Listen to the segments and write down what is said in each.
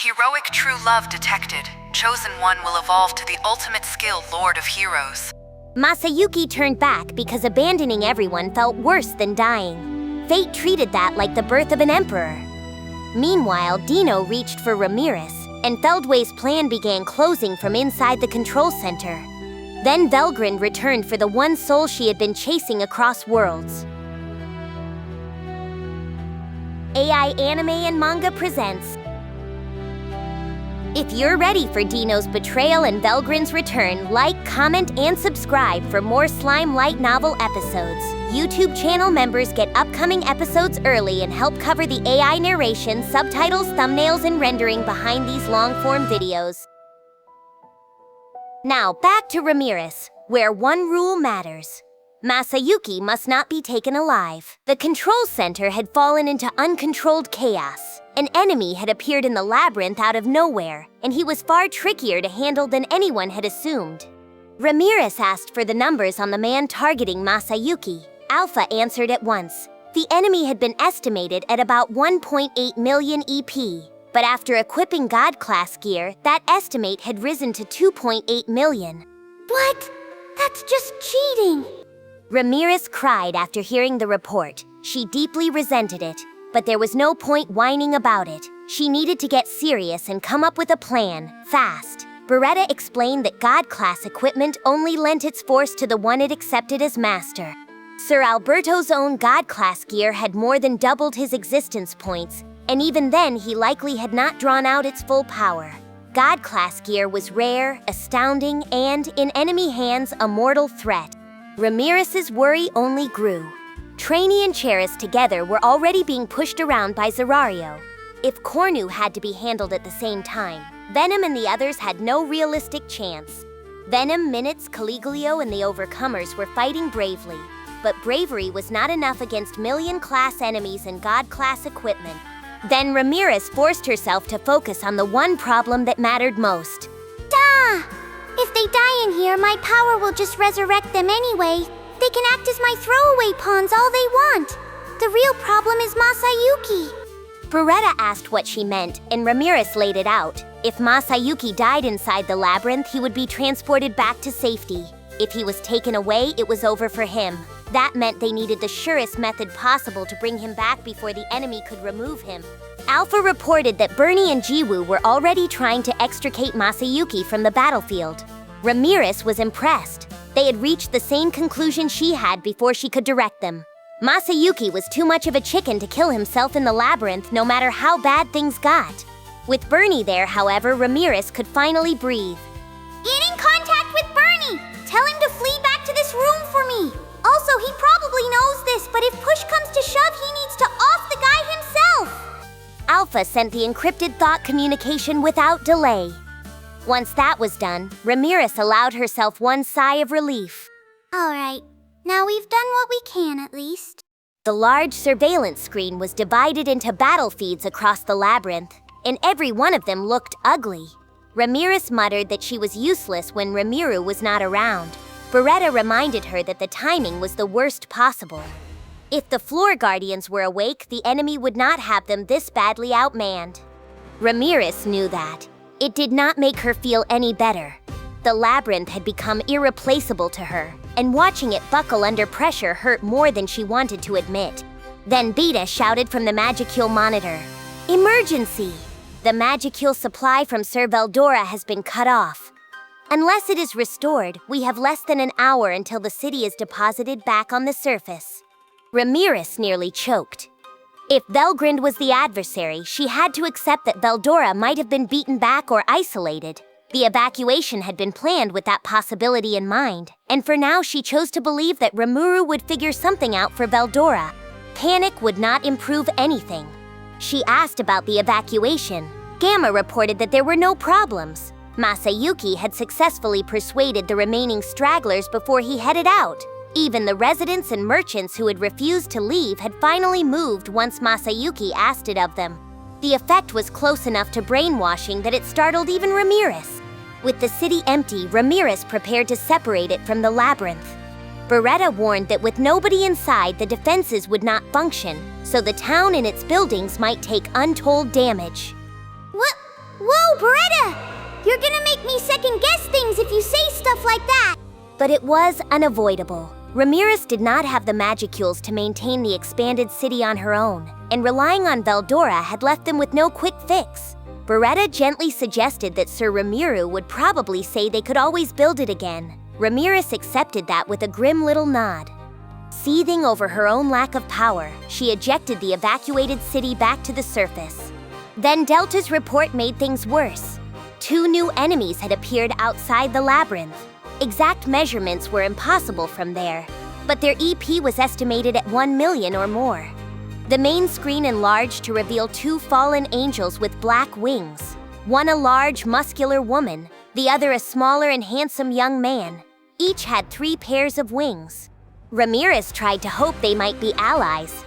Heroic true love detected. Chosen one will evolve to the ultimate skill Lord of Heroes. Masayuki turned back because abandoning everyone felt worse than dying. Fate treated that like the birth of an emperor. Meanwhile, Deeno reached for Ramiris, and Feldway's plan began closing from inside the control center. Then Velgrynd returned for the one soul she had been chasing across worlds. AI Anime and Manga presents. If you're ready for Deeno's betrayal and Velgrynd's return, like, comment, and subscribe for more Slime Light Novel episodes. YouTube channel members get upcoming episodes early and help cover the AI narration, subtitles, thumbnails, and rendering behind these long-form videos. Now, back to Ramiris, where one rule matters. Masayuki must not be taken alive. The control center had fallen into uncontrolled chaos. An enemy had appeared in the labyrinth out of nowhere, and he was far trickier to handle than anyone had assumed. Ramiris asked for the numbers on the man targeting Masayuki. Alpha answered at once. The enemy had been estimated at about 1.8 million EP, but after equipping God-class gear, that estimate had risen to 2.8 million. What? That's just cheating! Ramiris cried after hearing the report. She deeply resented it, but there was no point whining about it. She needed to get serious and come up with a plan, fast. Beretta explained that God-class equipment only lent its force to the one it accepted as master. Sir Alberto's own God-class gear had more than doubled his existence points, and even then he likely had not drawn out its full power. God-class gear was rare, astounding, and, in enemy hands, a mortal threat. Ramiris' worry only grew. Trainee and Cheris together were already being pushed around by Zerario. If Cornu had to be handled at the same time, Venom and the others had no realistic chance. Venom, Minutes, Caliglio, and the Overcomers were fighting bravely, but bravery was not enough against million-class enemies and God-class equipment. Then Ramiris forced herself to focus on the one problem that mattered most. Duh! If they die in here, my power will just resurrect them anyway. They can act as my throwaway pawns all they want. The real problem is Masayuki. Beretta asked what she meant, and Ramiris laid it out. If Masayuki died inside the labyrinth, he would be transported back to safety. If he was taken away, it was over for him. That meant they needed the surest method possible to bring him back before the enemy could remove him. Alpha reported that Bernie and Jiwoo were already trying to extricate Masayuki from the battlefield. Ramiris was impressed. They had reached the same conclusion she had before she could direct them. Masayuki was too much of a chicken to kill himself in the labyrinth no matter how bad things got. With Bernie there, however, Ramiris could finally breathe. Get in contact with Bernie! Tell him to flee back to this room for me! Also, he probably knows this, but if push comes to shove, he needs to off the guy himself! Alpha sent the encrypted thought communication without delay. Once that was done, Ramiris allowed herself one sigh of relief. Alright, now we've done what we can at least. The large surveillance screen was divided into battle feeds across the labyrinth, and every one of them looked ugly. Ramiris muttered that she was useless when Ramiru was not around. Beretta reminded her that the timing was the worst possible. If the floor guardians were awake, the enemy would not have them this badly outmanned. Ramiris knew that. It did not make her feel any better. The labyrinth had become irreplaceable to her, and watching it buckle under pressure hurt more than she wanted to admit. Then Beta shouted from the Magicule monitor, "Emergency! The Magicule supply from Sir Veldora has been cut off. Unless it is restored, we have less than an hour until the city is deposited back on the surface." Ramiris nearly choked. If Velgrynd was the adversary, she had to accept that Veldora might have been beaten back or isolated. The evacuation had been planned with that possibility in mind, and for now she chose to believe that Rimuru would figure something out for Veldora. Panic would not improve anything. She asked about the evacuation. Gamma reported that there were no problems. Masayuki had successfully persuaded the remaining stragglers before he headed out. Even the residents and merchants who had refused to leave had finally moved once Masayuki asked it of them. The effect was close enough to brainwashing that it startled even Ramiris. With the city empty, Ramiris prepared to separate it from the labyrinth. Beretta warned that with nobody inside, the defenses would not function, so the town and its buildings might take untold damage. Whoa, Beretta! You're gonna make me second-guess things if you say stuff like that! But it was unavoidable. Ramiris did not have the magicules to maintain the expanded city on her own, and relying on Veldora had left them with no quick fix. Beretta gently suggested that Sir Rimuru would probably say they could always build it again. Ramiris accepted that with a grim little nod. Seething over her own lack of power, she ejected the evacuated city back to the surface. Then Delta's report made things worse. 2 new enemies had appeared outside the labyrinth. Exact measurements were impossible from there, but their EP was estimated at 1 million or more. The main screen enlarged to reveal 2 fallen angels with black wings. One a large, muscular woman, the other a smaller and handsome young man. Each had 3 pairs of wings. Ramiris tried to hope they might be allies.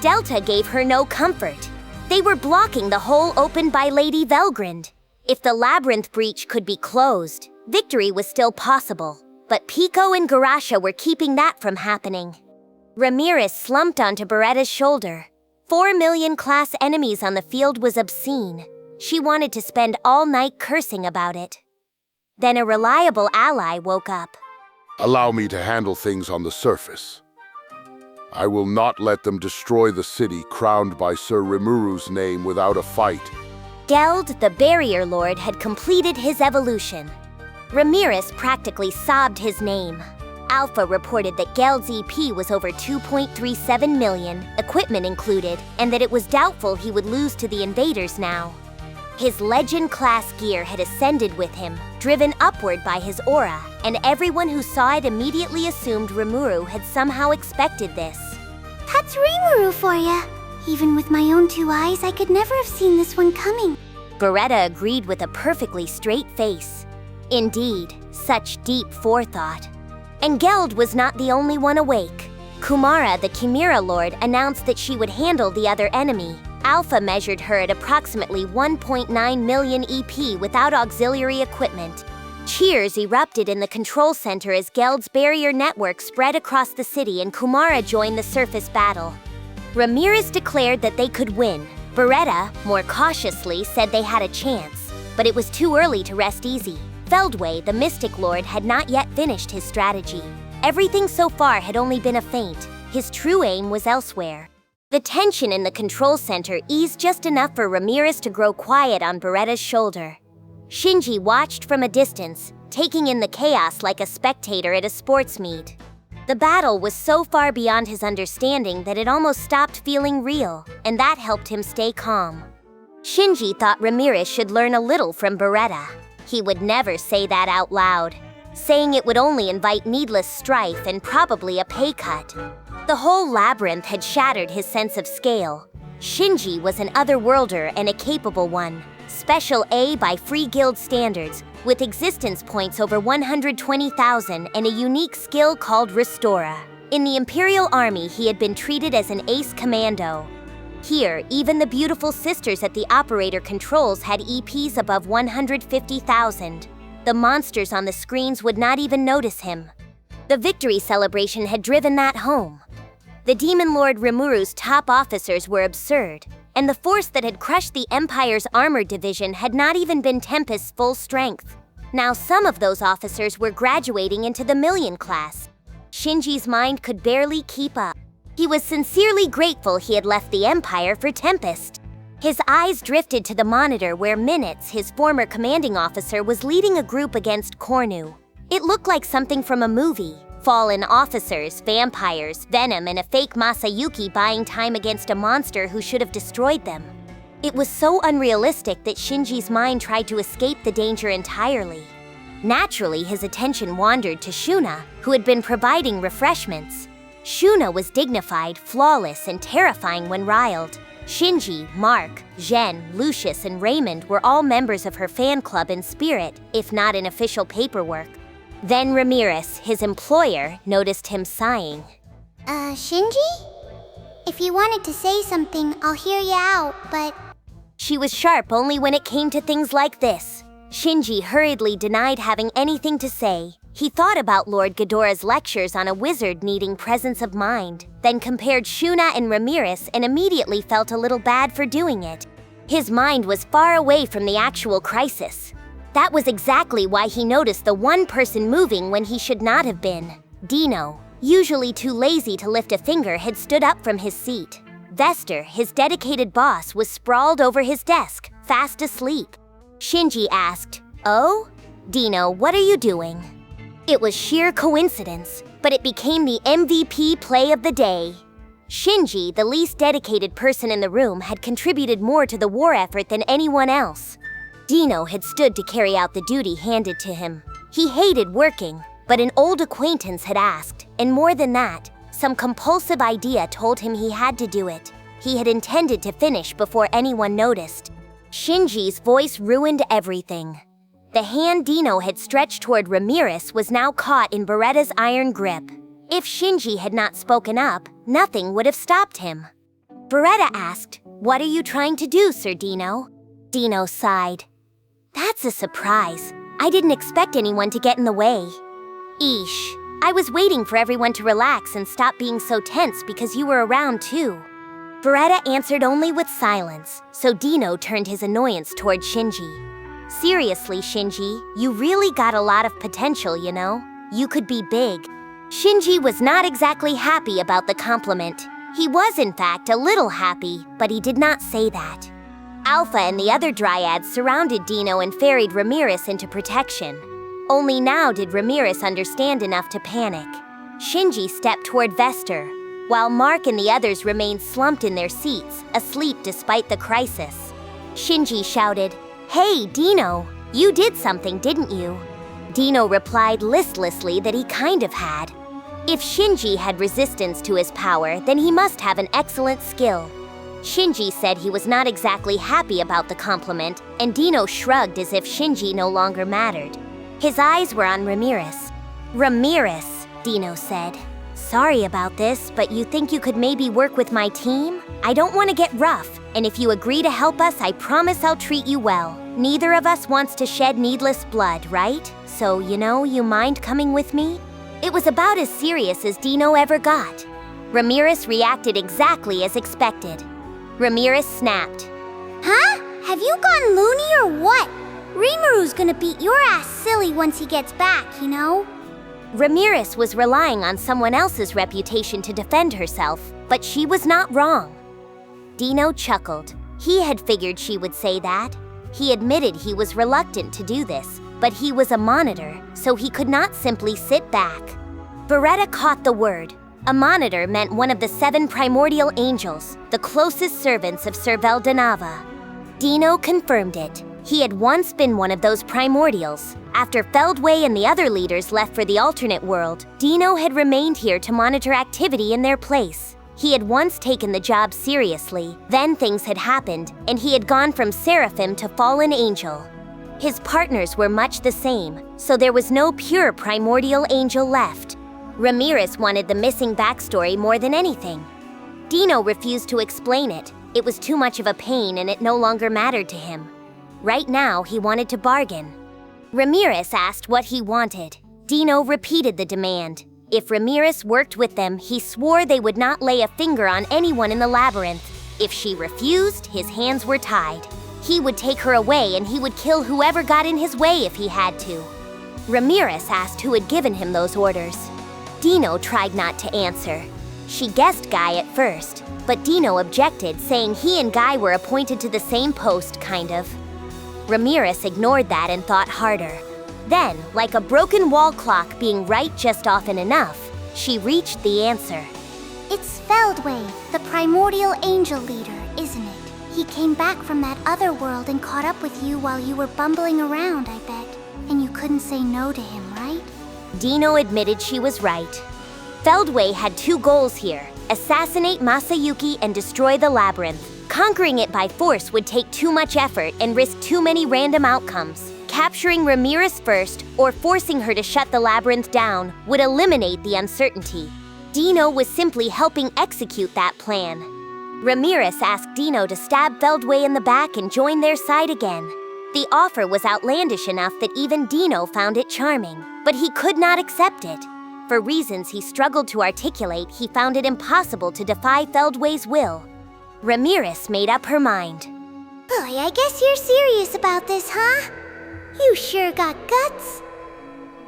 Delta gave her no comfort. They were blocking the hole opened by Lady Velgrynd. If the labyrinth breach could be closed, victory was still possible. But Pico and Garasha were keeping that from happening. Ramiris slumped onto Beretta's shoulder. 4 million class enemies on the field was obscene. She wanted to spend all night cursing about it. Then a reliable ally woke up. Allow me to handle things on the surface. I will not let them destroy the city crowned by Sir Rimuru's name without a fight. Geld, the Barrier Lord, had completed his evolution. Ramiris practically sobbed his name. Alpha reported that Geld's EP was over 2.37 million, equipment included, and that it was doubtful he would lose to the invaders now. His Legend-class gear had ascended with him, driven upward by his aura, and everyone who saw it immediately assumed Rimuru had somehow expected this. That's Rimuru for ya! Even with my own 2 eyes, I could never have seen this one coming. Beretta agreed with a perfectly straight face. Indeed, such deep forethought. And Geld was not the only one awake. Kumara, the Chimera Lord, announced that she would handle the other enemy. Alpha measured her at approximately 1.9 million EP without auxiliary equipment. Cheers erupted in the control center as Geld's barrier network spread across the city and Kumara joined the surface battle. Ramiris declared that they could win. Beretta, more cautiously, said they had a chance, but it was too early to rest easy. Feldway, the Mystic Lord, had not yet finished his strategy. Everything so far had only been a feint. His true aim was elsewhere. The tension in the control center eased just enough for Ramiris to grow quiet on Beretta's shoulder. Shinji watched from a distance, taking in the chaos like a spectator at a sports meet. The battle was so far beyond his understanding that it almost stopped feeling real, and that helped him stay calm. Shinji thought Ramiris should learn a little from Beretta. He would never say that out loud, saying it would only invite needless strife and probably a pay cut. The whole labyrinth had shattered his sense of scale. Shinji was an otherworlder and a capable one, Special A by Free Guild standards, with existence points over 120,000 and a unique skill called Restora. In the Imperial Army, he had been treated as an ace commando. Here, even the beautiful sisters at the operator controls had EPs above 150,000. The monsters on the screens would not even notice him. The victory celebration had driven that home. The Demon Lord Rimuru's top officers were absurd, and the force that had crushed the Empire's armored division had not even been Tempest's full strength. Now some of those officers were graduating into the million class. Shinji's mind could barely keep up. He was sincerely grateful he had left the Empire for Tempest. His eyes drifted to the monitor where Minutes, his former commanding officer, was leading a group against Cornu. It looked like something from a movie. Fallen officers, vampires, venom, and a fake Masayuki buying time against a monster who should have destroyed them. It was so unrealistic that Shinji's mind tried to escape the danger entirely. Naturally, his attention wandered to Shuna, who had been providing refreshments. Shuna was dignified, flawless, and terrifying when riled. Shinji, Mark, Zhen, Lucius, and Raymond were all members of her fan club in spirit, if not in official paperwork. Then Ramiris, his employer, noticed him sighing. Shinji? If you wanted to say something, I'll hear you out, but... She was sharp only when it came to things like this. Shinji hurriedly denied having anything to say. He thought about Lord Ghidorah's lectures on a wizard needing presence of mind, then compared Shuna and Ramiris and immediately felt a little bad for doing it. His mind was far away from the actual crisis. That was exactly why he noticed the one person moving when he should not have been. Deeno, usually too lazy to lift a finger, had stood up from his seat. Vester, his dedicated boss, was sprawled over his desk, fast asleep. Shinji asked, "Oh? Deeno, what are you doing?" It was sheer coincidence, but it became the MVP play of the day. Shinji, the least dedicated person in the room, had contributed more to the war effort than anyone else. Deeno had stood to carry out the duty handed to him. He hated working, but an old acquaintance had asked, and more than that, some compulsive idea told him he had to do it. He had intended to finish before anyone noticed. Shinji's voice ruined everything. The hand Deeno had stretched toward Ramiris was now caught in Beretta's iron grip. If Shinji had not spoken up, nothing would have stopped him. Beretta asked, "What are you trying to do, Sir Deeno?" Deeno sighed. "That's a surprise. I didn't expect anyone to get in the way." "Eesh. I was waiting for everyone to relax and stop being so tense because you were around too." Beretta answered only with silence, so Deeno turned his annoyance toward Shinji. "Seriously, Shinji, you really got a lot of potential, you know? You could be big." Shinji was not exactly happy about the compliment. He was, in fact, a little happy, but he did not say that. Alpha and the other dryads surrounded Deeno and ferried Ramiris into protection. Only now did Ramiris understand enough to panic. Shinji stepped toward Vester, while Mark and the others remained slumped in their seats, asleep despite the crisis. Shinji shouted, "Hey, Deeno, you did something, didn't you?" Deeno replied listlessly that he kind of had. If Shinji had resistance to his power, then he must have an excellent skill. Shinji said he was not exactly happy about the compliment, and Deeno shrugged as if Shinji no longer mattered. His eyes were on Ramiris. "Ramiris," Deeno said. "Sorry about this, but you think you could maybe work with my team? I don't want to get rough, and if you agree to help us, I promise I'll treat you well. Neither of us wants to shed needless blood, right? So, you mind coming with me?" It was about as serious as Deeno ever got. Ramiris reacted exactly as expected. Ramiris snapped. Huh? Have you gone loony or what? Rimuru's gonna beat your ass silly once he gets back, you know? Ramiris was relying on someone else's reputation to defend herself, but she was not wrong. Deeno chuckled. He had figured she would say that. He admitted he was reluctant to do this, but he was a monitor, so he could not simply sit back. Beretta caught the word. A monitor meant one of the 7 primordial angels, the closest servants of Sir Veldanava. Deeno confirmed it. He had once been one of those primordials. After Feldway and the other leaders left for the alternate world, Deeno had remained here to monitor activity in their place. He had once taken the job seriously, then things had happened, and he had gone from seraphim to fallen angel. His partners were much the same, so there was no pure primordial angel left. Ramiris wanted the missing backstory more than anything. Deeno refused to explain it. It was too much of a pain and it no longer mattered to him. Right now, he wanted to bargain. Ramiris asked what he wanted. Deeno repeated the demand. If Ramiris worked with them, he swore they would not lay a finger on anyone in the labyrinth. If she refused, his hands were tied. He would take her away and he would kill whoever got in his way if he had to. Ramiris asked who had given him those orders. Deeno tried not to answer. She guessed Guy at first, but Deeno objected, saying he and Guy were appointed to the same post, kind of. Ramiris ignored that and thought harder. Then, like a broken wall clock being right just often enough, she reached the answer. It's Feldway, the primordial angel leader, isn't it? He came back from that other world and caught up with you while you were bumbling around, I bet. And you couldn't say no to him, right? Deeno admitted she was right. Feldway had 2 goals here: assassinate Masayuki and destroy the Labyrinth. Conquering it by force would take too much effort and risk too many random outcomes. Capturing Ramiris first, or forcing her to shut the Labyrinth down, would eliminate the uncertainty. Deeno was simply helping execute that plan. Ramiris asked Deeno to stab Feldway in the back and join their side again. The offer was outlandish enough that even Deeno found it charming, but he could not accept it. For reasons he struggled to articulate, he found it impossible to defy Feldway's will. Ramiris made up her mind. Boy, I guess you're serious about this, huh? You sure got guts.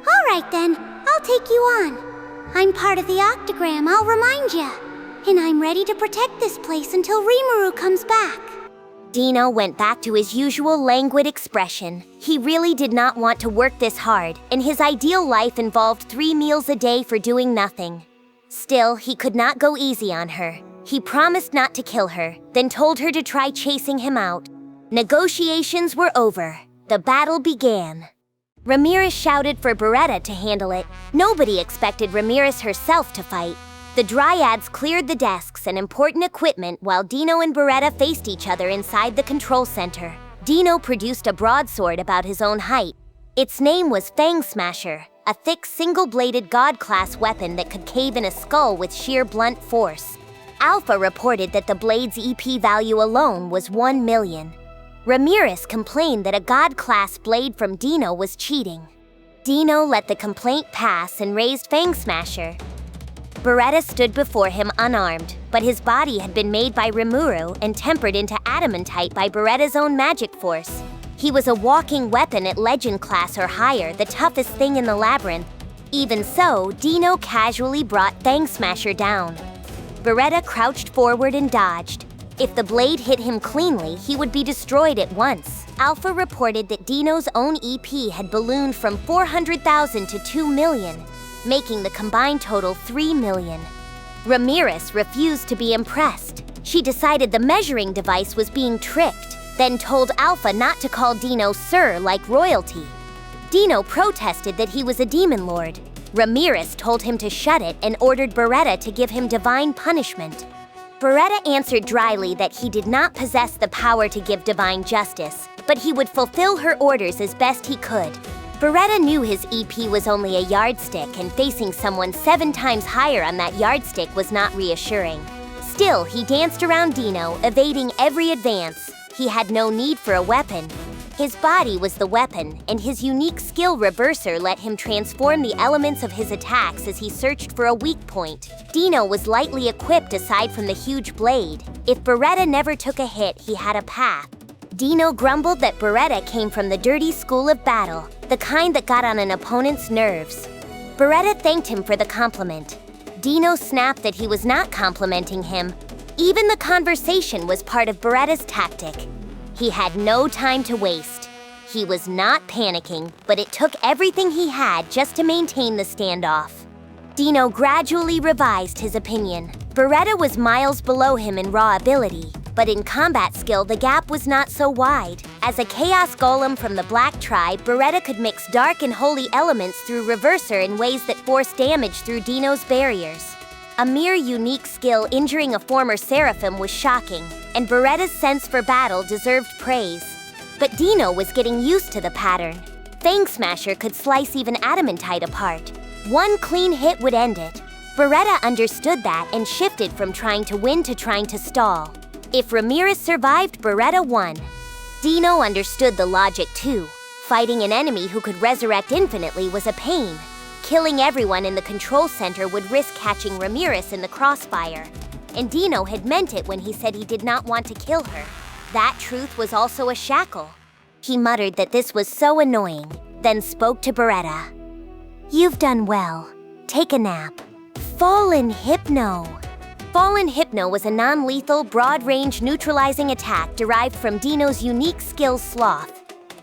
Alright then, I'll take you on. I'm part of the Octagram, I'll remind ya. And I'm ready to protect this place until Rimuru comes back. Deeno went back to his usual languid expression. He really did not want to work this hard, and his ideal life involved 3 meals a day for doing nothing. Still, he could not go easy on her. He promised not to kill her, then told her to try chasing him out. Negotiations were over. The battle began. Ramiris shouted for Beretta to handle it. Nobody expected Ramiris herself to fight. The Dryads cleared the desks and important equipment while Deeno and Beretta faced each other inside the control center. Deeno produced a broadsword about his own height. Its name was Fang Smasher, a thick single-bladed god-class weapon that could cave in a skull with sheer blunt force. Alpha reported that the blade's EP value alone was 1 million. Ramiris complained that a god-class blade from Deeno was cheating. Deeno let the complaint pass and raised Fang Smasher. Beretta stood before him unarmed, but his body had been made by Rimuru and tempered into adamantite by Beretta's own magic force. He was a walking weapon at legend class or higher, the toughest thing in the Labyrinth. Even so, Deeno casually brought Fang Smasher down. Beretta crouched forward and dodged. If the blade hit him cleanly, he would be destroyed at once. Alpha reported that Deeno's own EP had ballooned from 400,000 to 2 million. Making the combined total 3 million. Ramiris refused to be impressed. She decided the measuring device was being tricked, then told Alpha not to call Deeno Sir like royalty. Deeno protested that he was a demon lord. Ramiris told him to shut it and ordered Beretta to give him divine punishment. Beretta answered dryly that he did not possess the power to give divine justice, but he would fulfill her orders as best he could. Beretta knew his EP was only a yardstick, and facing someone 7 times higher on that yardstick was not reassuring. Still, he danced around Deeno, evading every advance. He had no need for a weapon. His body was the weapon, and his unique skill Reverser let him transform the elements of his attacks as he searched for a weak point. Deeno was lightly equipped aside from the huge blade. If Beretta never took a hit, he had a path. Deeno grumbled that Beretta came from the dirty school of battle, the kind that got on an opponent's nerves. Beretta thanked him for the compliment. Deeno snapped that he was not complimenting him. Even the conversation was part of Beretta's tactic. He had no time to waste. He was not panicking, but it took everything he had just to maintain the standoff. Deeno gradually revised his opinion. Beretta was miles below him in raw ability, but in combat skill the gap was not so wide. As a chaos golem from the Black Tribe, Beretta could mix dark and holy elements through Reverser in ways that forced damage through Deeno's barriers. A mere unique skill injuring a former Seraphim was shocking, and Beretta's sense for battle deserved praise. But Deeno was getting used to the pattern. Fang Smasher could slice even adamantite apart. One clean hit would end it. Beretta understood that and shifted from trying to win to trying to stall. If Ramiris survived, Beretta won. Deeno understood the logic too. Fighting an enemy who could resurrect infinitely was a pain. Killing everyone in the control center would risk catching Ramiris in the crossfire. And Deeno had meant it when he said he did not want to kill her. That truth was also a shackle. He muttered that this was so annoying, then spoke to Beretta. "You've done well. Take a nap." Fallen Hypno. Fallen Hypno was a non-lethal, broad-range neutralizing attack derived from Deeno's unique skill Sloth.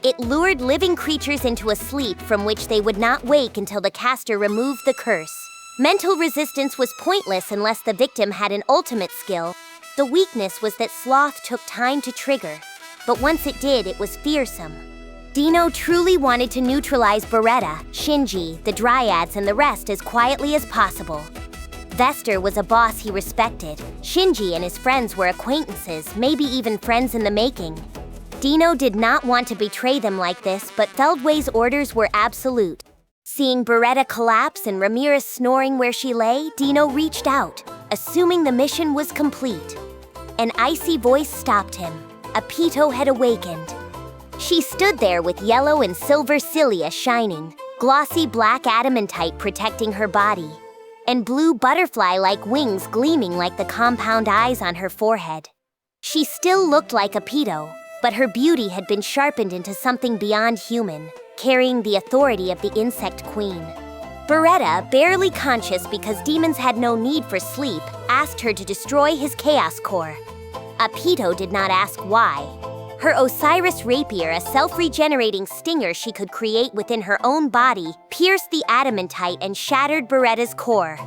It lured living creatures into a sleep from which they would not wake until the caster removed the curse. Mental resistance was pointless unless the victim had an ultimate skill. The weakness was that Sloth took time to trigger, but once it did, it was fearsome. Deeno truly wanted to neutralize Beretta, Shinji, the Dryads, and the rest as quietly as possible. Vester was a boss he respected. Shinji and his friends were acquaintances, maybe even friends in the making. Deeno did not want to betray them like this, but Feldway's orders were absolute. Seeing Beretta collapse and Ramiris snoring where she lay, Deeno reached out, assuming the mission was complete. An icy voice stopped him. Apito had awakened. She stood there with yellow and silver cilia shining, glossy black adamantite protecting her body, and blue butterfly-like wings gleaming like the compound eyes on her forehead. She still looked like Apito, but her beauty had been sharpened into something beyond human, carrying the authority of the Insect Queen. Beretta, barely conscious because demons had no need for sleep, asked her to destroy his Chaos Core. Apito did not ask why. Her Osiris Rapier, a self-regenerating stinger she could create within her own body, pierced the adamantite and shattered Beretta's core.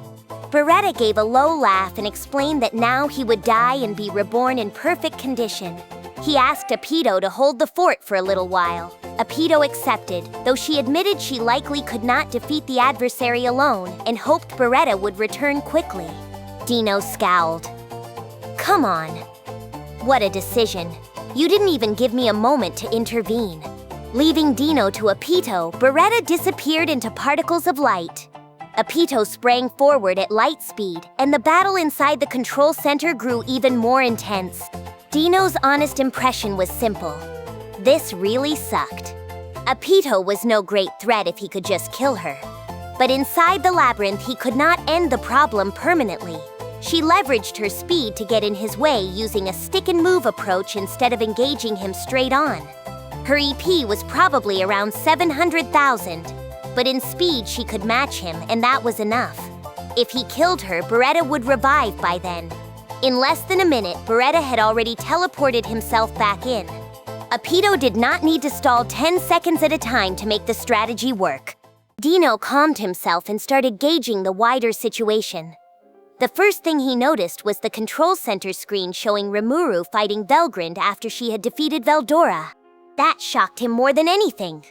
Beretta gave a low laugh and explained that now he would die and be reborn in perfect condition. He asked Apito to hold the fort for a little while. Apito accepted, though she admitted she likely could not defeat the adversary alone and hoped Beretta would return quickly. Deeno scowled. Come on. What a decision. You didn't even give me a moment to intervene. Leaving Deeno to Apito, Beretta disappeared into particles of light. Apito sprang forward at light speed, and the battle inside the control center grew even more intense. Deeno's honest impression was simple. This really sucked. Apito was no great threat if he could just kill her. But inside the labyrinth, he could not end the problem permanently. She leveraged her speed to get in his way using a stick-and-move approach instead of engaging him straight on. Her EP was probably around 700,000, but in speed she could match him, and that was enough. If he killed her, Beretta would revive by then. In less than a minute, Beretta had already teleported himself back in. Apito did not need to stall 10 seconds at a time to make the strategy work. Deeno calmed himself and started gauging the wider situation. The first thing he noticed was the control center screen showing Rimuru fighting Velgrynd after she had defeated Veldora. That shocked him more than anything.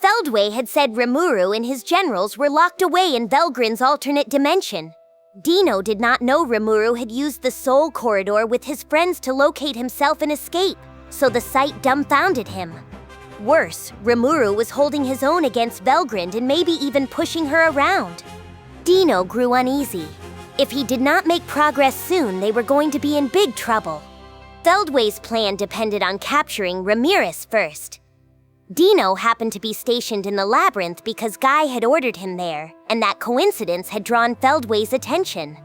Feldway had said Rimuru and his generals were locked away in Velgrynd's alternate dimension. Deeno did not know Rimuru had used the Soul Corridor with his friends to locate himself and escape, so the sight dumbfounded him. Worse, Rimuru was holding his own against Velgrynd and maybe even pushing her around. Deeno grew uneasy. If he did not make progress soon, they were going to be in big trouble. Feldway's plan depended on capturing Ramiris first. Deeno happened to be stationed in the Labyrinth because Guy had ordered him there, and that coincidence had drawn Feldway's attention.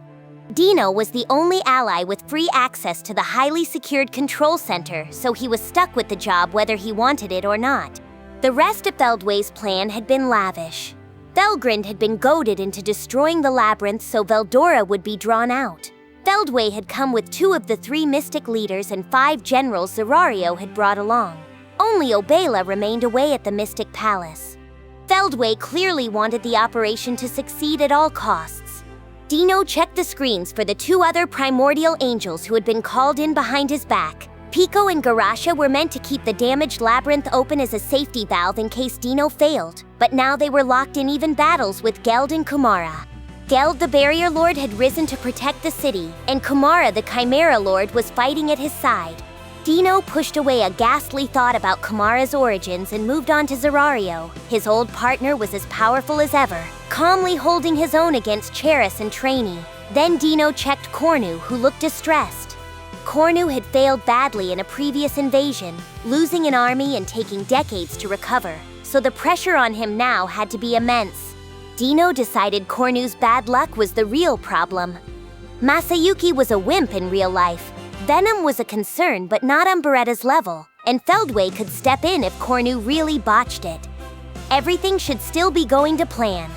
Deeno was the only ally with free access to the highly secured control center, so he was stuck with the job whether he wanted it or not. The rest of Feldway's plan had been lavish. Velgrynd had been goaded into destroying the labyrinth so Veldora would be drawn out. Feldway had come with 2 of the 3 mystic leaders and 5 generals Zerario had brought along. Only Obela remained away at the Mystic Palace. Feldway clearly wanted the operation to succeed at all costs. Deeno checked the screens for the 2 other primordial angels who had been called in behind his back. Pico and Garasha were meant to keep the damaged labyrinth open as a safety valve in case Deeno failed, but now they were locked in even battles with Geld and Kumara. Geld, the Barrier Lord, had risen to protect the city, and Kumara, the Chimera Lord, was fighting at his side. Deeno pushed away a ghastly thought about Kumara's origins and moved on to Zerario. His old partner was as powerful as ever, calmly holding his own against Cheris and Trainee. Then Deeno checked Cornu, who looked distressed. Cornu had failed badly in a previous invasion, losing an army and taking decades to recover, so the pressure on him now had to be immense. Deeno decided Cornu's bad luck was the real problem. Masayuki was a wimp in real life. Venom was a concern, but not on Beretta's level, and Feldway could step in if Cornu really botched it. Everything should still be going to plan.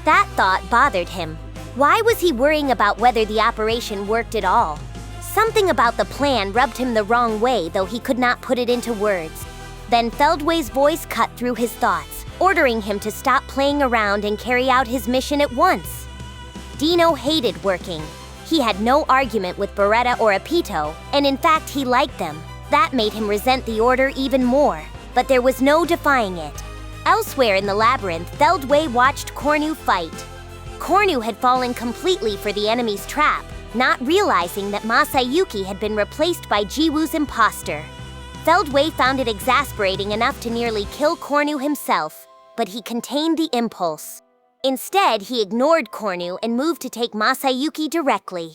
That thought bothered him. Why was he worrying about whether the operation worked at all? Something about the plan rubbed him the wrong way, though he could not put it into words. Then Feldway's voice cut through his thoughts, ordering him to stop playing around and carry out his mission at once. Deeno hated working. He had no argument with Beretta or Apito, and in fact he liked them. That made him resent the order even more, but there was no defying it. Elsewhere in the labyrinth, Feldway watched Cornu fight. Cornu had fallen completely for the enemy's trap, not realizing that Masayuki had been replaced by Jiwoo's imposter. Feldway found it exasperating enough to nearly kill Cornu himself, but he contained the impulse. Instead, he ignored Cornu and moved to take Masayuki directly.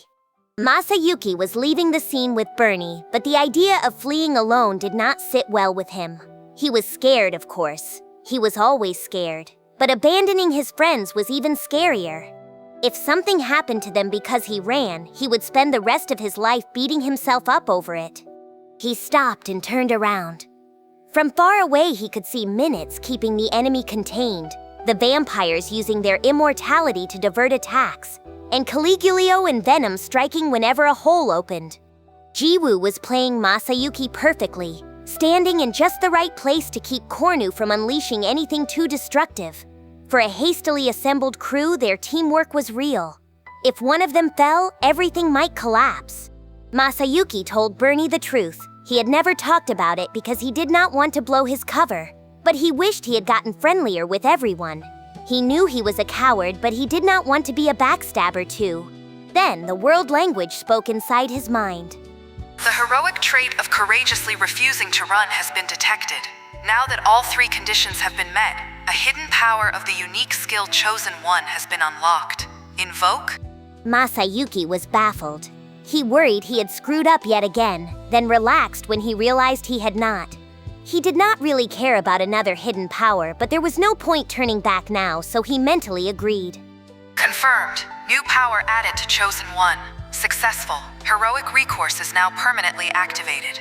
Masayuki was leaving the scene with Bernie, but the idea of fleeing alone did not sit well with him. He was scared, of course. He was always scared. But abandoning his friends was even scarier. If something happened to them because he ran, he would spend the rest of his life beating himself up over it. He stopped and turned around. From far away, he could see minutes keeping the enemy contained, the vampires using their immortality to divert attacks, and Caligulio and Venom striking whenever a hole opened. Jiwoo was playing Masayuki perfectly, standing in just the right place to keep Kornu from unleashing anything too destructive. For a hastily assembled crew, their teamwork was real. If one of them fell, everything might collapse. Masayuki told Bernie the truth. He had never talked about it because he did not want to blow his cover, but he wished he had gotten friendlier with everyone. He knew he was a coward, but he did not want to be a backstabber too. Then the world language spoke inside his mind. The heroic trait of courageously refusing to run has been detected. Now that all three conditions have been met, a hidden power of the unique skill Chosen One has been unlocked. Invoke? Masayuki was baffled. He worried he had screwed up yet again, then relaxed when he realized he had not. He did not really care about another hidden power, but there was no point turning back now, so he mentally agreed. Confirmed. New power added to Chosen One. Successful. Heroic recourse is now permanently activated.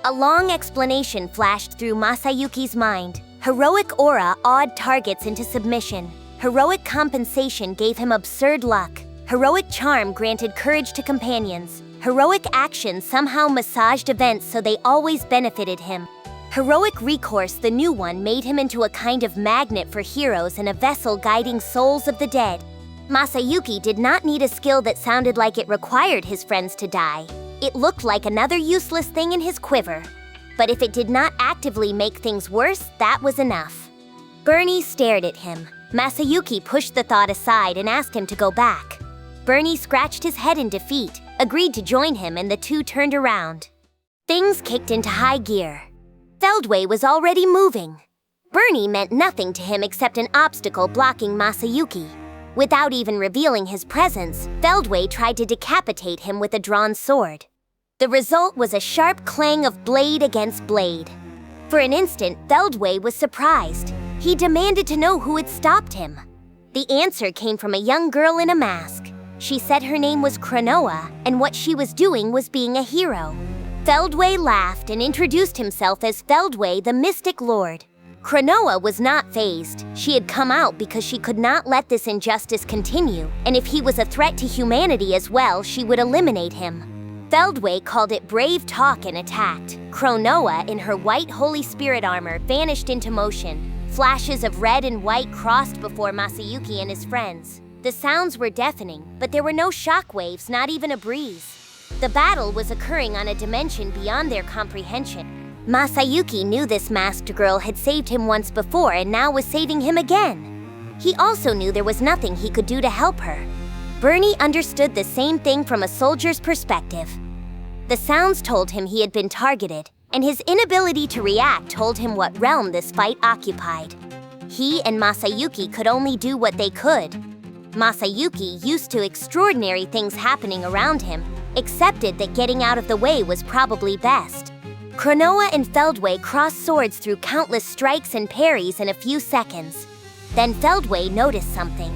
A long explanation flashed through Masayuki's mind. Heroic aura awed targets into submission. Heroic compensation gave him absurd luck. Heroic charm granted courage to companions. Heroic action somehow massaged events so they always benefited him. Heroic recourse, the new one, made him into a kind of magnet for heroes and a vessel guiding souls of the dead. Masayuki did not need a skill that sounded like it required his friends to die. It looked like another useless thing in his quiver. But if it did not actively make things worse, that was enough. Bernie stared at him. Masayuki pushed the thought aside and asked him to go back. Bernie scratched his head in defeat, agreed to join him, and the two turned around. Things kicked into high gear. Feldway was already moving. Bernie meant nothing to him except an obstacle blocking Masayuki. Without even revealing his presence, Feldway tried to decapitate him with a drawn sword. The result was a sharp clang of blade against blade. For an instant, Feldway was surprised. He demanded to know who had stopped him. The answer came from a young girl in a mask. She said her name was Cronoa, and what she was doing was being a hero. Feldway laughed and introduced himself as Feldway, the Mystic Lord. Cronoa was not fazed. She had come out because she could not let this injustice continue, and if he was a threat to humanity as well, she would eliminate him. Feldway called it brave talk and attacked. Cronoa, in her white Holy Spirit armor, vanished into motion. Flashes of red and white crossed before Masayuki and his friends. The sounds were deafening, but there were no shockwaves, not even a breeze. The battle was occurring on a dimension beyond their comprehension. Masayuki knew this masked girl had saved him once before and now was saving him again. He also knew there was nothing he could do to help her. Bernie understood the same thing from a soldier's perspective. The sounds told him he had been targeted, and his inability to react told him what realm this fight occupied. He and Masayuki could only do what they could. Masayuki, used to extraordinary things happening around him, accepted that getting out of the way was probably best. Cronoa and Feldway crossed swords through countless strikes and parries in a few seconds. Then Feldway noticed something.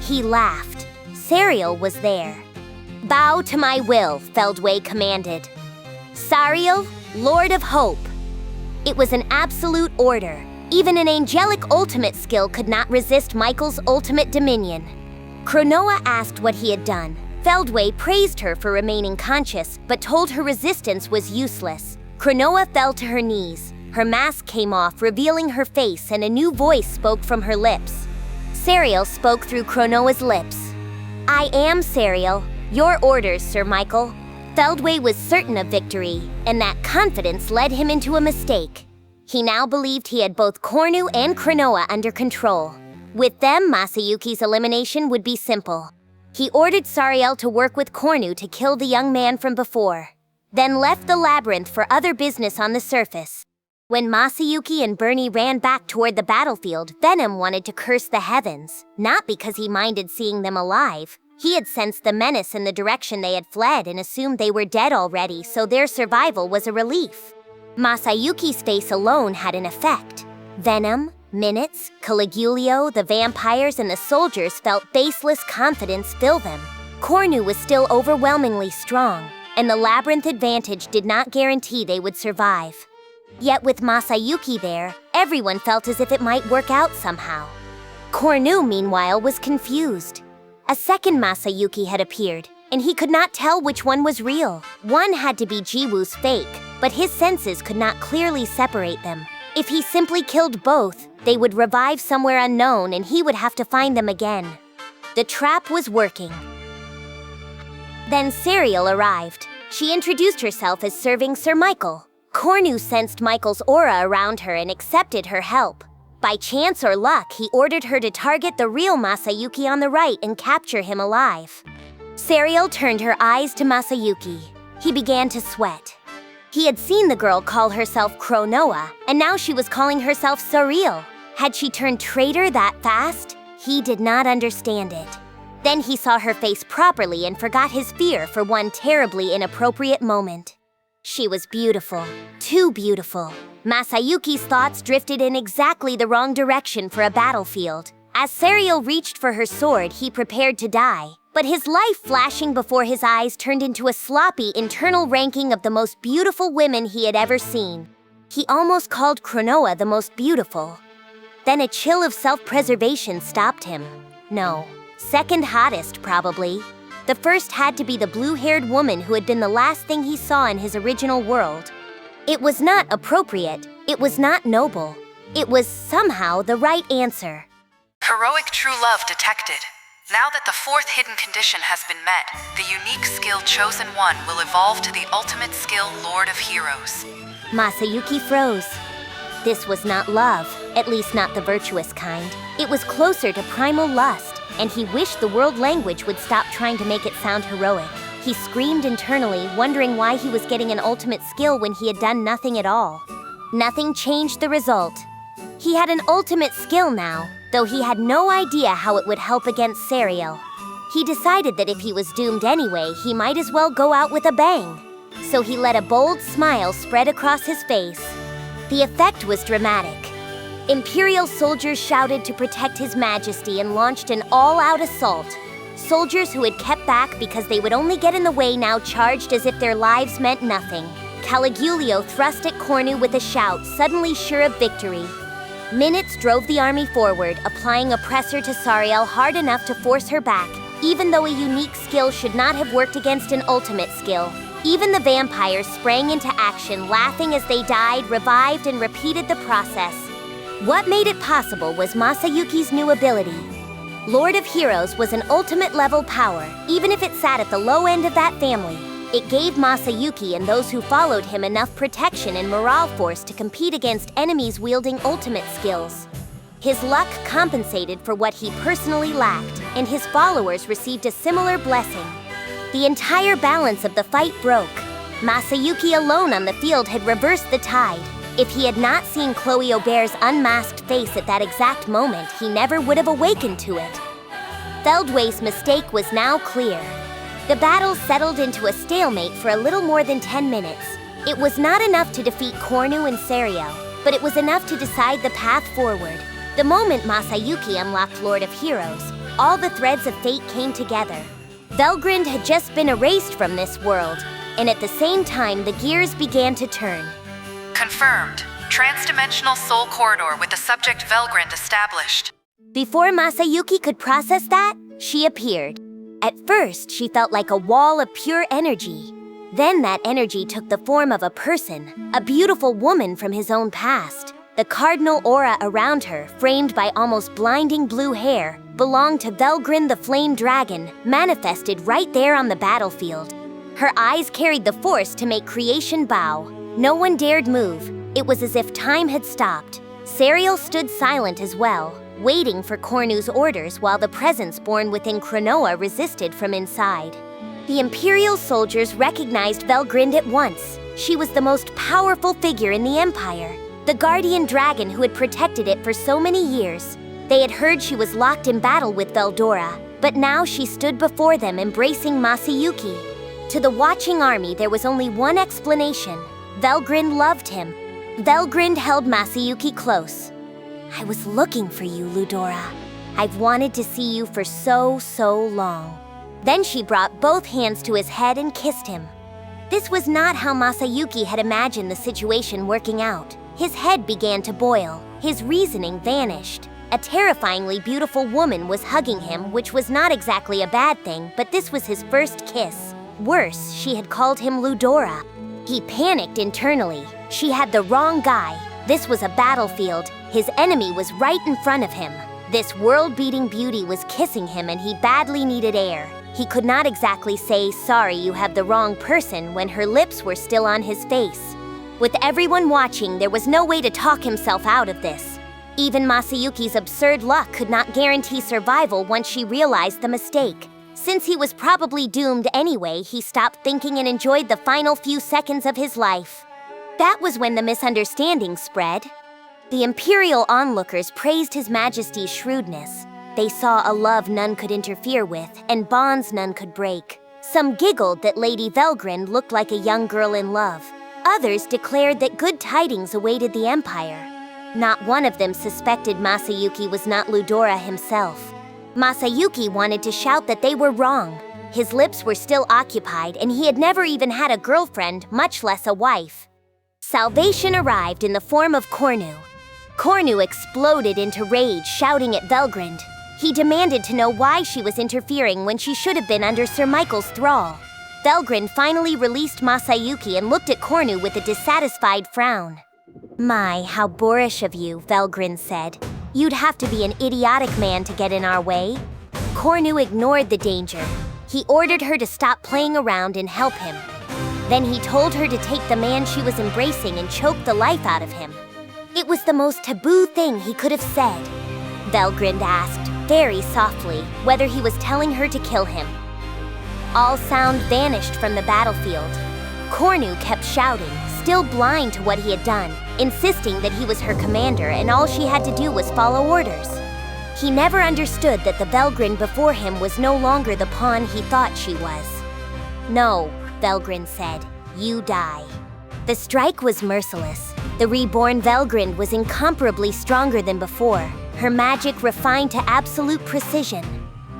He laughed. Sariel was there. "Bow to my will," Feldway commanded. "Sariel, Lord of Hope." It was an absolute order. Even an angelic ultimate skill could not resist Michael's ultimate dominion. Cronoa asked what he had done. Feldway praised her for remaining conscious, but told her resistance was useless. Cronoa fell to her knees. Her mask came off, revealing her face, and a new voice spoke from her lips. Sariel spoke through Cronoa's lips. "I am Sariel. Your orders, Sir Michael." Feldway was certain of victory, and that confidence led him into a mistake. He now believed he had both Kornu and Cronoa under control. With them, Masayuki's elimination would be simple. He ordered Sariel to work with Kornu to kill the young man from before, then left the Labyrinth for other business on the surface. When Masayuki and Bernie ran back toward the battlefield, Venom wanted to curse the heavens, not because he minded seeing them alive. He had sensed the menace in the direction they had fled and assumed they were dead already, so their survival was a relief. Masayuki's face alone had an effect. Venom, Minutes, Caligulio, the vampires, and the soldiers felt baseless confidence fill them. Kornu was still overwhelmingly strong. and the Labyrinth advantage did not guarantee they would survive. Yet with Masayuki there, everyone felt as if it might work out somehow. Cornu, meanwhile, was confused. A second Masayuki had appeared, and he could not tell which one was real. One had to be Jiwoo's fake, but his senses could not clearly separate them. If he simply killed both, they would revive somewhere unknown and he would have to find them again. The trap was working. Then Serial arrived. She introduced herself as serving Sir Michael. Cornu sensed Michael's aura around her and accepted her help. By chance or luck, he ordered her to target the real Masayuki on the right and capture him alive. Serial turned her eyes to Masayuki. He began to sweat. He had seen the girl call herself Cronoa, and now she was calling herself Surreal. Had she turned traitor that fast? He did not understand it. Then he saw her face properly and forgot his fear for one terribly inappropriate moment. She was beautiful, too beautiful. Masayuki's thoughts drifted in exactly the wrong direction for a battlefield. As Serial reached for her sword, he prepared to die. But his life flashing before his eyes turned into a sloppy internal ranking of the most beautiful women he had ever seen. He almost called Cronoa the most beautiful. Then a chill of self-preservation stopped him. No, second hottest probably. The first had to be the blue-haired woman who had been the last thing he saw in his original world. It was not appropriate, it was not noble. It was somehow the right answer. Heroic true love detected. Now that the fourth hidden condition has been met, the unique skill Chosen One will evolve to the ultimate skill Lord of Heroes. Masayuki froze. This was not love, at least not the virtuous kind. It was closer to primal lust, and he wished the world language would stop trying to make it sound heroic. He screamed internally, wondering why he was getting an ultimate skill when he had done nothing at all. Nothing changed the result. He had an ultimate skill now, though he had no idea how it would help against Serial. He decided that if he was doomed anyway, he might as well go out with a bang. So he let a bold smile spread across his face. The effect was dramatic. Imperial soldiers shouted to protect His Majesty and launched an all-out assault. Soldiers who had kept back because they would only get in the way now charged as if their lives meant nothing. Caligulio thrust at Cornu with a shout, suddenly sure of victory. Minutes drove the army forward, applying a pressure to Sariel hard enough to force her back, even though a unique skill should not have worked against an ultimate skill. Even the vampires sprang into action, laughing as they died, revived, and repeated the process. What made it possible was Masayuki's new ability. Lord of Heroes was an ultimate level power, even if it sat at the low end of that family. It gave Masayuki and those who followed him enough protection and morale force to compete against enemies wielding ultimate skills. His luck compensated for what he personally lacked, and his followers received a similar blessing. The entire balance of the fight broke. Masayuki alone on the field had reversed the tide. If he had not seen Chloe Aubert's unmasked face at that exact moment, he never would have awakened to it. Feldway's mistake was now clear. The battle settled into a stalemate for a little more than 10 minutes. It was not enough to defeat Cornu and Serial, but it was enough to decide the path forward. The moment Masayuki unlocked Lord of Heroes, all the threads of fate came together. Velgrynd had just been erased from this world, and at the same time the gears began to turn. Confirmed. Transdimensional soul corridor with the subject Velgrynd established. Before Masayuki could process that, she appeared. At first, she felt like a wall of pure energy. Then that energy took the form of a person, a beautiful woman from his own past. The cardinal aura around her, framed by almost blinding blue hair, belonged to Velgrynd the Flame Dragon, manifested right there on the battlefield. Her eyes carried the force to make creation bow. No one dared move. It was as if time had stopped. Serial stood silent as well, waiting for Cornu's orders while the presence born within Cronoa resisted from inside. The Imperial soldiers recognized Velgrynd at once. She was the most powerful figure in the Empire, the guardian dragon who had protected it for so many years. They had heard she was locked in battle with Veldora, but now she stood before them embracing Masayuki. To the watching army, there was only one explanation. Velgrynd loved him. Velgrynd held Masayuki close. I was looking for you, Ludora. I've wanted to see you for so long. Then she brought both hands to his head and kissed him. This was not how Masayuki had imagined the situation working out. His head began to boil. His reasoning vanished. A terrifyingly beautiful woman was hugging him, which was not exactly a bad thing, but this was his first kiss. Worse, she had called him Ludora. He panicked internally. She had the wrong guy. This was a battlefield. His enemy was right in front of him. This world-beating beauty was kissing him and he badly needed air. He could not exactly say, "Sorry, you have the wrong person," when her lips were still on his face. With everyone watching, there was no way to talk himself out of this. Even Masayuki's absurd luck could not guarantee survival once she realized the mistake. Since he was probably doomed anyway, he stopped thinking and enjoyed the final few seconds of his life. That was when the misunderstanding spread. The Imperial onlookers praised His Majesty's shrewdness. They saw a love none could interfere with and bonds none could break. Some giggled that Lady Velgrynd looked like a young girl in love. Others declared that good tidings awaited the Empire. Not one of them suspected Masayuki was not Ludora himself. Masayuki wanted to shout that they were wrong. His lips were still occupied and he had never even had a girlfriend, much less a wife. Salvation arrived in the form of Cornu. Cornu exploded into rage, shouting at Velgrynd. He demanded to know why she was interfering when she should have been under Sir Michael's thrall. Velgrynd finally released Masayuki and looked at Cornu with a dissatisfied frown. "My, how boorish of you," Velgrynd said. "You'd have to be an idiotic man to get in our way." Cornu ignored the danger. He ordered her to stop playing around and help him. Then he told her to take the man she was embracing and choke the life out of him. It was the most taboo thing he could have said. Velgrynd asked, very softly, whether he was telling her to kill him. All sound vanished from the battlefield. Cornu kept shouting, still blind to what he had done, insisting that he was her commander and all she had to do was follow orders. He never understood that the Velgrynd before him was no longer the pawn he thought she was. "No," Velgrynd said, "you die." The strike was merciless. The reborn Velgrynd was incomparably stronger than before, her magic refined to absolute precision.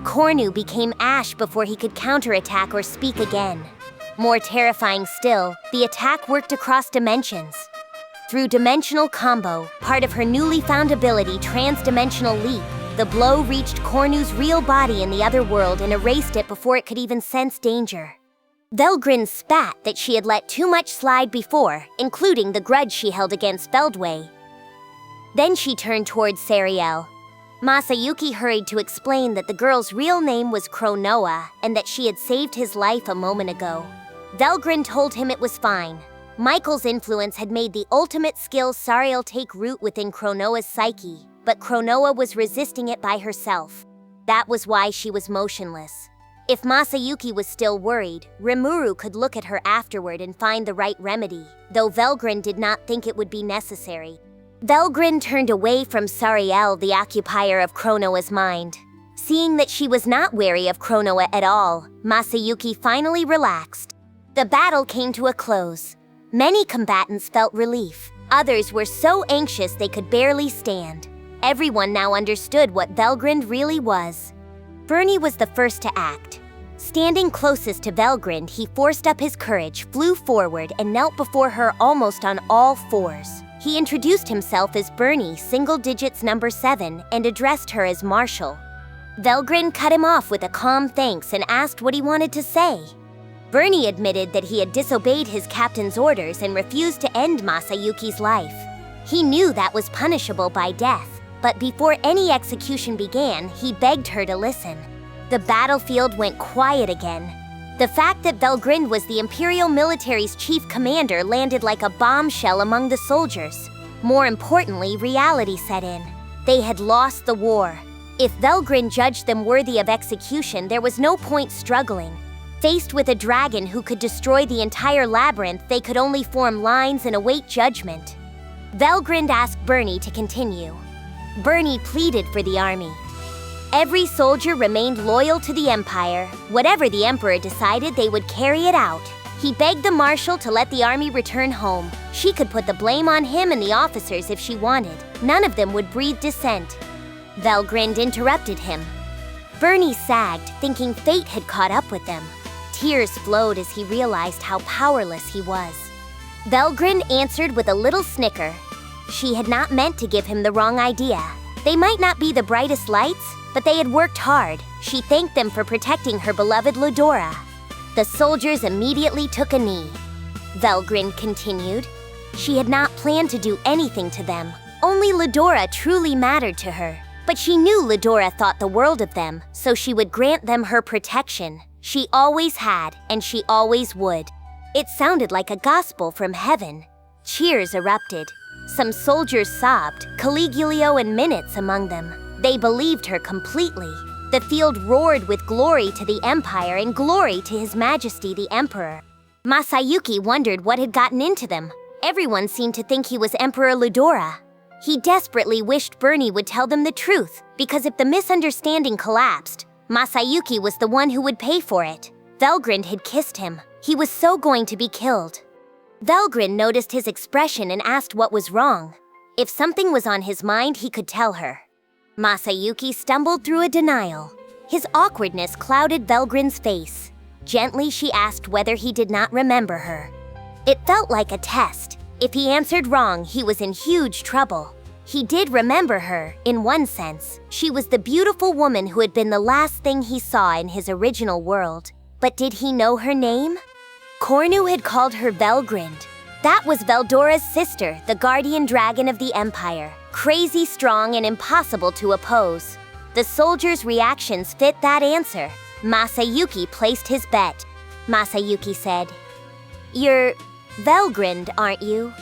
Cornu became ash before he could counterattack or speak again. More terrifying still, the attack worked across dimensions. Through dimensional combo, part of her newly found ability, Transdimensional Leap, the blow reached Cornu's real body in the other world and erased it before it could even sense danger. Velgrynd spat that she had let too much slide before, including the grudge she held against Feldway. Then she turned towards Sariel. Masayuki hurried to explain that the girl's real name was Cronoa and that she had saved his life a moment ago. Velgrynd told him it was fine. Michael's influence had made the ultimate skill Sariel take root within Cronoa's psyche, but Cronoa was resisting it by herself. That was why she was motionless. If Masayuki was still worried, Rimuru could look at her afterward and find the right remedy, though Velgrynd did not think it would be necessary. Velgrynd turned away from Sariel, the occupier of Cronoa's mind. Seeing that she was not wary of Cronoa at all, Masayuki finally relaxed. The battle came to a close. Many combatants felt relief. Others were so anxious they could barely stand. Everyone now understood what Velgrynd really was. Bernie was the first to act. Standing closest to Velgrynd, he forced up his courage, flew forward, and knelt before her almost on all fours. He introduced himself as Bernie, single digits number 7, and addressed her as Marshal. Velgrynd cut him off with a calm thanks and asked what he wanted to say. Bernie admitted that he had disobeyed his captain's orders and refused to end Masayuki's life. He knew that was punishable by death, but before any execution began, he begged her to listen. The battlefield went quiet again. The fact that Velgrynd was the Imperial military's chief commander landed like a bombshell among the soldiers. More importantly, reality set in. They had lost the war. If Velgrynd judged them worthy of execution, there was no point struggling. Faced with a dragon who could destroy the entire labyrinth, they could only form lines and await judgment. Velgrynd asked Bernie to continue. Bernie pleaded for the army. Every soldier remained loyal to the Empire. Whatever the Emperor decided, they would carry it out. He begged the Marshal to let the army return home. She could put the blame on him and the officers if she wanted. None of them would breathe dissent. Velgrynd interrupted him. Bernie sagged, thinking fate had caught up with them. Tears flowed as he realized how powerless he was. Velgrynd answered with a little snicker. She had not meant to give him the wrong idea. They might not be the brightest lights, but they had worked hard. She thanked them for protecting her beloved Ludora. The soldiers immediately took a knee. Velgrynd continued. She had not planned to do anything to them. Only Ludora truly mattered to her. But she knew Ludora thought the world of them, so she would grant them her protection. She always had, and she always would. It sounded like a gospel from heaven. Cheers erupted. Some soldiers sobbed, Caligulio and Minutes among them. They believed her completely. The field roared with glory to the Empire and glory to His Majesty the Emperor. Masayuki wondered what had gotten into them. Everyone seemed to think he was Emperor Ludora. He desperately wished Bernie would tell them the truth, because if the misunderstanding collapsed, Masayuki was the one who would pay for it. Velgrynd had kissed him. He was so going to be killed. Velgrynd noticed his expression and asked what was wrong. If something was on his mind, he could tell her. Masayuki stumbled through a denial. His awkwardness clouded Velgrynd's face. Gently, she asked whether he did not remember her. It felt like a test. If he answered wrong, he was in huge trouble. He did remember her, in one sense. She was the beautiful woman who had been the last thing he saw in his original world. But did he know her name? Cornu had called her Velgrynd. That was Veldora's sister, the guardian dragon of the Empire. Crazy strong and impossible to oppose. The soldiers' reactions fit that answer. Masayuki placed his bet. Masayuki said, "You're Velgrynd, aren't you?"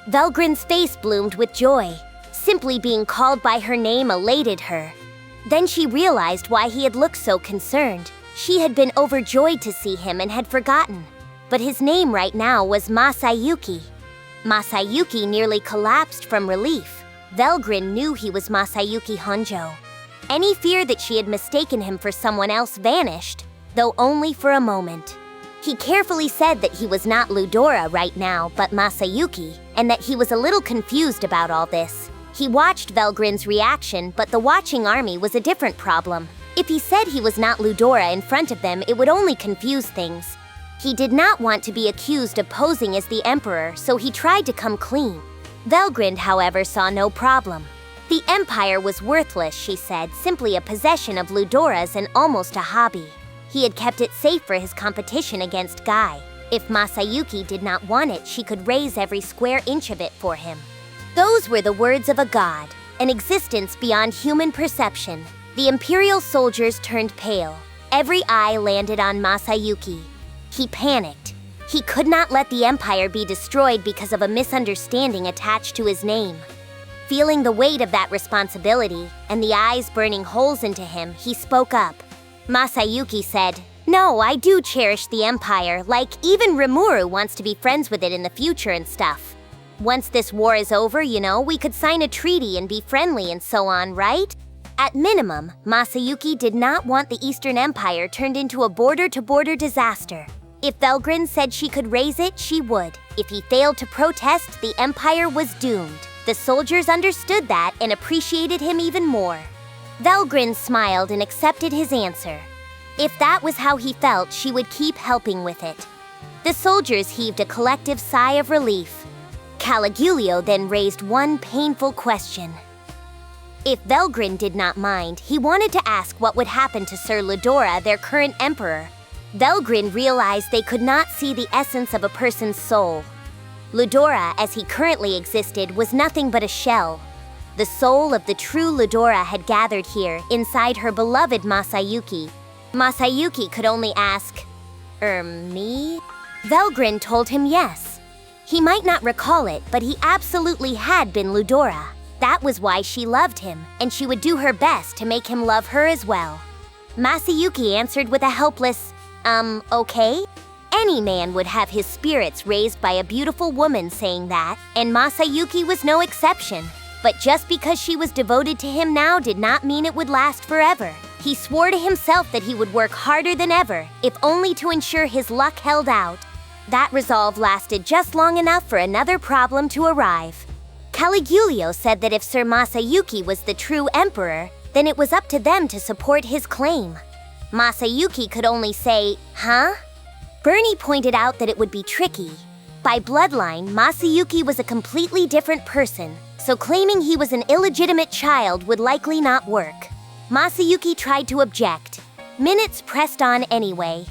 Velgrynd's face bloomed with joy. Simply being called by her name elated her. Then she realized why he had looked so concerned. She had been overjoyed to see him and had forgotten. But his name right now was Masayuki. Masayuki nearly collapsed from relief. Velgrynd knew he was Masayuki Honjo. Any fear that she had mistaken him for someone else vanished, though only for a moment. He carefully said that he was not Ludora right now, but Masayuki, and that he was a little confused about all this. He watched Velgrynd's reaction, but the watching army was a different problem. If he said he was not Ludora in front of them, it would only confuse things. He did not want to be accused of posing as the Emperor, so he tried to come clean. Velgrynd, however, saw no problem. The Empire was worthless, she said, simply a possession of Ludora's and almost a hobby. He had kept it safe for his competition against Guy. If Masayuki did not want it, she could raise every square inch of it for him. Those were the words of a god, an existence beyond human perception. The Imperial soldiers turned pale. Every eye landed on Masayuki. He panicked. He could not let the Empire be destroyed because of a misunderstanding attached to his name. Feeling the weight of that responsibility and the eyes burning holes into him, he spoke up. Masayuki said, "No, I do cherish the Empire, like even Rimuru wants to be friends with it in the future and stuff. Once this war is over, we could sign a treaty and be friendly and so on, right?" At minimum, Masayuki did not want the Eastern Empire turned into a border-to-border disaster. If Velgrynd said she could raise it, she would. If he failed to protest, the Empire was doomed. The soldiers understood that and appreciated him even more. Velgrynd smiled and accepted his answer. If that was how he felt, she would keep helping with it. The soldiers heaved a collective sigh of relief. Caligulio then raised one painful question. If Velgrynd did not mind, he wanted to ask what would happen to Sir Ludora, their current emperor. Velgrynd realized they could not see the essence of a person's soul. Ludora, as he currently existed, was nothing but a shell. The soul of the true Ludora had gathered here, inside her beloved Masayuki. Masayuki could only ask, me? Velgrynd told him yes. He might not recall it, but he absolutely had been Ludora. That was why she loved him, and she would do her best to make him love her as well. Masayuki answered with a helpless, okay? Any man would have his spirits raised by a beautiful woman saying that, and Masayuki was no exception. But just because she was devoted to him now did not mean it would last forever. He swore to himself that he would work harder than ever, if only to ensure his luck held out. That resolve lasted just long enough for another problem to arrive. Caligulio said that if Sir Masayuki was the true emperor, then it was up to them to support his claim. Masayuki could only say, huh? Bernie pointed out that it would be tricky. By bloodline, Masayuki was a completely different person, so claiming he was an illegitimate child would likely not work. Masayuki tried to object. Minutes pressed on anyway.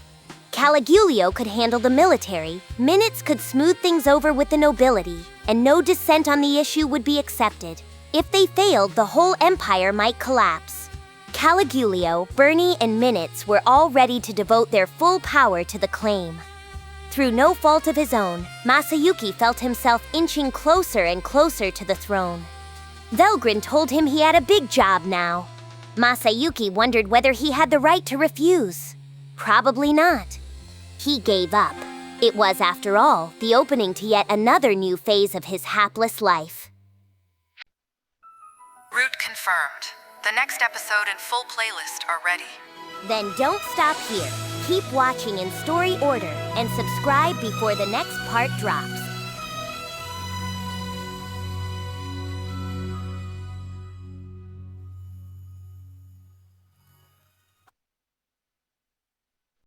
Caligulio could handle the military, Minutes could smooth things over with the nobility, and no dissent on the issue would be accepted. If they failed, the whole empire might collapse. Caligulio, Bernie, and Minutes were all ready to devote their full power to the claim. Through no fault of his own, Masayuki felt himself inching closer and closer to the throne. Velgrynd told him he had a big job now. Masayuki wondered whether he had the right to refuse. Probably not. He gave up. It was, after all, the opening to yet another new phase of his hapless life. Route confirmed. The next episode and full playlist are ready. Then don't stop here. Keep watching in story order and subscribe before the next part drops.